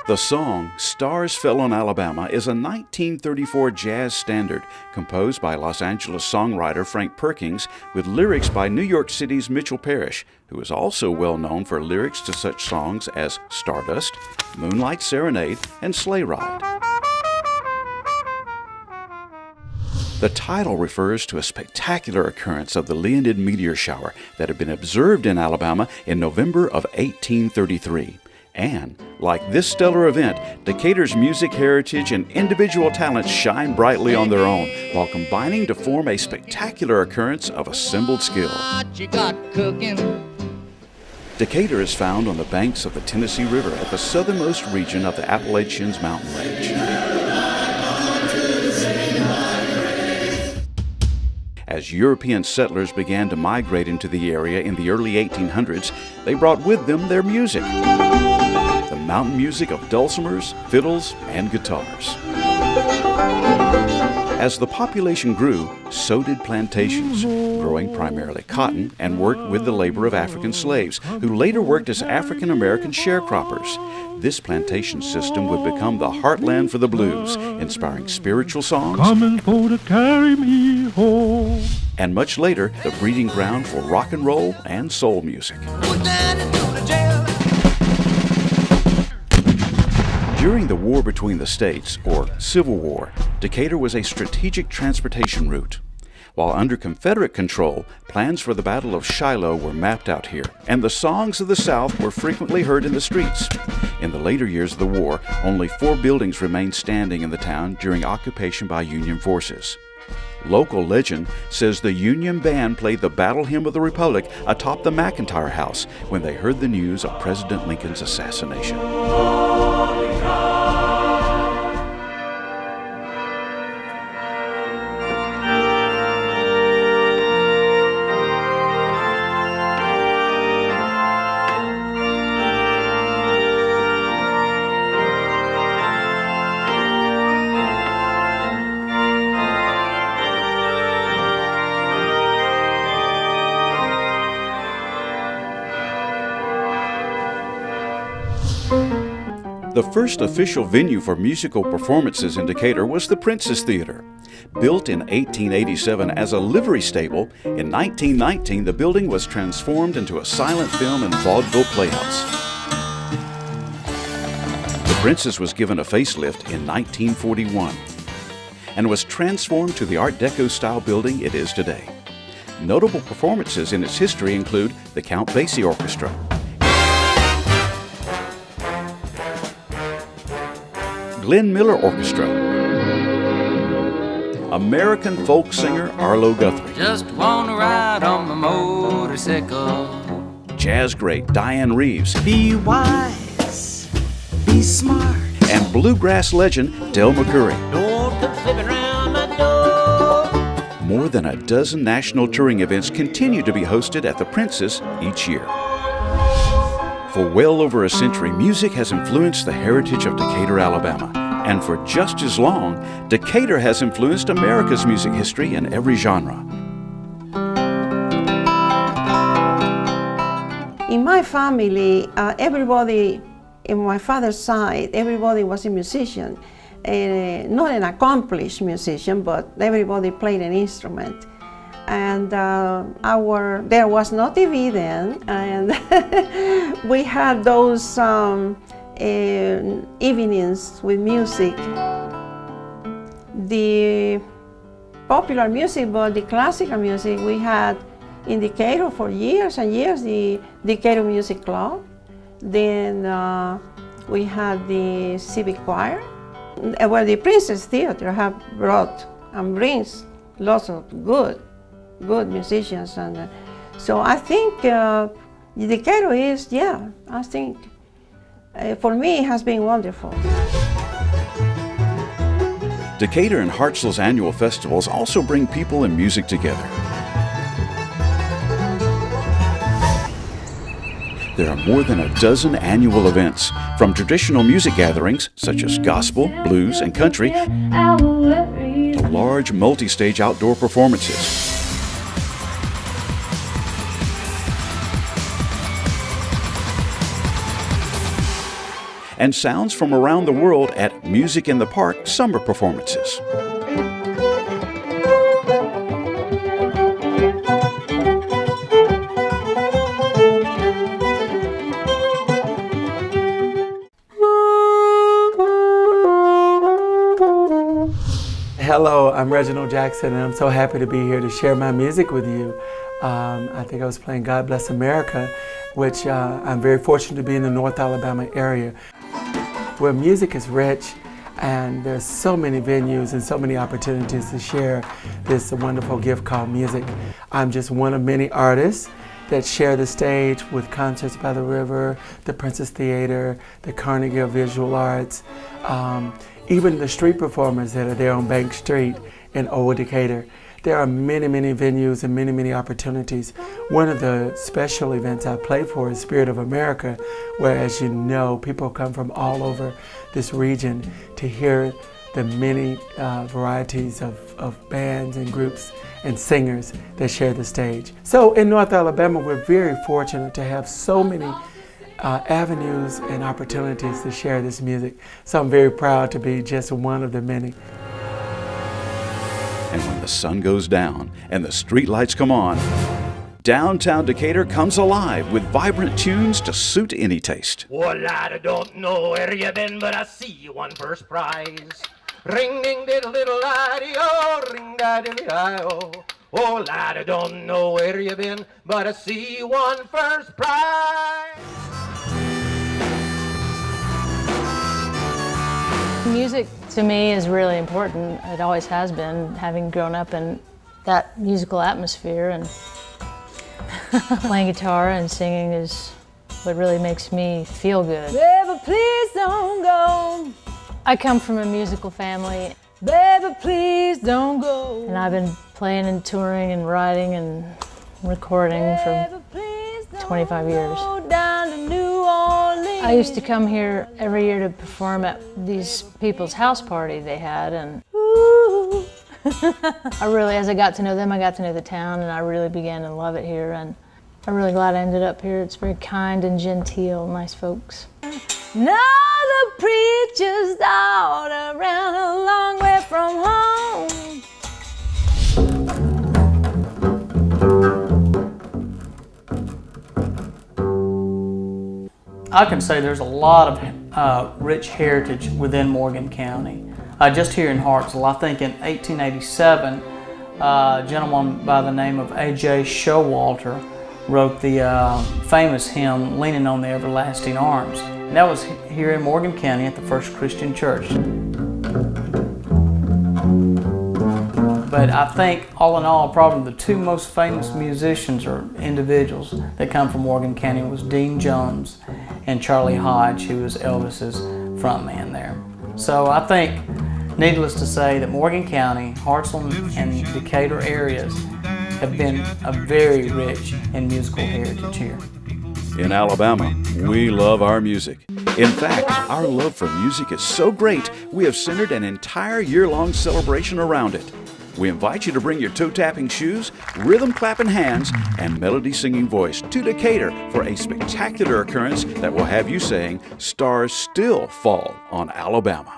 The song Stars Fell on Alabama is a 1934 jazz standard composed by Los Angeles songwriter Frank Perkins with lyrics by New York City's Mitchell Parrish, who is also well known for lyrics to such songs as Stardust, Moonlight Serenade, and Sleigh Ride. The title refers to a spectacular occurrence of the Leonid meteor shower that had been observed in Alabama in November of 1833. And, like this stellar event, Decatur's music heritage and individual talents shine brightly on their own, while combining to form a spectacular occurrence of assembled skill. Decatur is found on the banks of the Tennessee River at the southernmost region of the Appalachians mountain range. As European settlers began to migrate into the area in the early 1800s, they brought with them their music. The mountain music of dulcimers, fiddles, and guitars. As the population grew, so did plantations, growing primarily cotton and worked with the labor of African slaves, who later worked as African American sharecroppers. This plantation system would become the heartland for the blues, inspiring spiritual songs, coming for to carry me home, and much later, the breeding ground for rock and roll and soul music. During the War Between the States, or Civil War, Decatur was a strategic transportation route. While under Confederate control, plans for the Battle of Shiloh were mapped out here, and the songs of the South were frequently heard in the streets. In the later years of the war, only 4 buildings remained standing in the town during occupation by Union forces. Local legend says the Union band played the Battle Hymn of the Republic atop the McIntyre House when they heard the news of President Lincoln's assassination. The first official venue for musical performances in Decatur was the Princess Theater. Built in 1887 as a livery stable, in 1919 the building was transformed into a silent film and vaudeville playhouse. The Princess was given a facelift in 1941 and was transformed to the Art Deco style building it is today. Notable performances in its history include the Count Basie Orchestra, Glenn Miller Orchestra, American folk singer Arlo Guthrie, just wanna ride on my motorcycle, jazz great Diane Reeves, be wise, be smart, and bluegrass legend Del McCoury. don't come slipping round my door. More than a dozen national touring events continue to be hosted at the Princess each year. For well over a century, music has influenced the heritage of Decatur, Alabama. And for just as long, Decatur has influenced America's music history in every genre. In my family, everybody, in my father's side, everybody was a musician. Not an accomplished musician, but everybody played an instrument. And there was no TV then, and we had those evenings with music. The popular music, but the classical music, we had in Decatur for years and years, the Decatur Music Club. Then we had the Civic Choir. Well, the Princess Theater have brought and brings lots of good musicians, and so I think Decatur is, I think for me it has been wonderful. Decatur and Hartsville's annual festivals also bring people and music together. There are more than a dozen annual events, from traditional music gatherings such as gospel, blues, and country, to large multi-stage outdoor performances. and sounds from around the world at Music in the Park summer performances. Hello, I'm Reginald Jackson, and I'm so happy to be here to share my music with you. I think I was playing God Bless America, which I'm very fortunate to be in the North Alabama area, where music is rich, and there's so many venues and so many opportunities to share this wonderful gift called music. I'm just one of many artists that share the stage with Concerts by the River, the Princess Theater, the Carnegie of Visual Arts, even the street performers that are there on Bank Street in Old Decatur. There are many, many venues and many, many opportunities. One of the special events I play for is Spirit of America, where, as you know, people come from all over this region to hear the many varieties of bands and groups and singers that share the stage. So in North Alabama, we're very fortunate to have so many avenues and opportunities to share this music. So I'm very proud to be just one of the many. And when the sun goes down and the street lights come on, downtown Decatur comes alive with vibrant tunes to suit any taste. Oh, lad, I don't know where you been, but I see you won first prize. Ring ding diddle diddle laddie oh, ring da diddle oh. Oh, lad, I don't know where you been, but I see you won first prize. Music to me is really important. It always has been, having grown up in that musical atmosphere, and playing guitar and singing is what really makes me feel good. Baby, please don't go. I come from a musical family, Baby, please don't go. and I've been playing and touring and writing and recording for Baby, please don't 25 years. go down to New Orleans. I used to come here every year to perform at these people's house party they had, and Ooh. as I got to know them, I got to know the town, and I really began to love it here, and I'm really glad I ended up here. It's very kind and genteel, nice folks. Now the preacher's daughter ran a long way from home. I can say there's a lot of rich heritage within Morgan County. Just here in Hartselle, I think in 1887, a gentleman by the name of A.J. Showalter wrote the famous hymn, Leaning on the Everlasting Arms. And that was here in Morgan County at the First Christian Church. But I think, all in all, probably the two most famous musicians or individuals that come from Morgan County was Dean Jones and Charlie Hodge, who was Elvis's frontman there. So I think, needless to say, that Morgan County, Hartselle, and Decatur areas have been a very rich in musical heritage here. In Alabama, we love our music. In fact, our love for music is so great, we have centered an entire year-long celebration around it. We invite you to bring your toe-tapping shoes, rhythm-clapping hands, and melody-singing voice to Decatur for a spectacular occurrence that will have you saying, "Stars still fall on Alabama."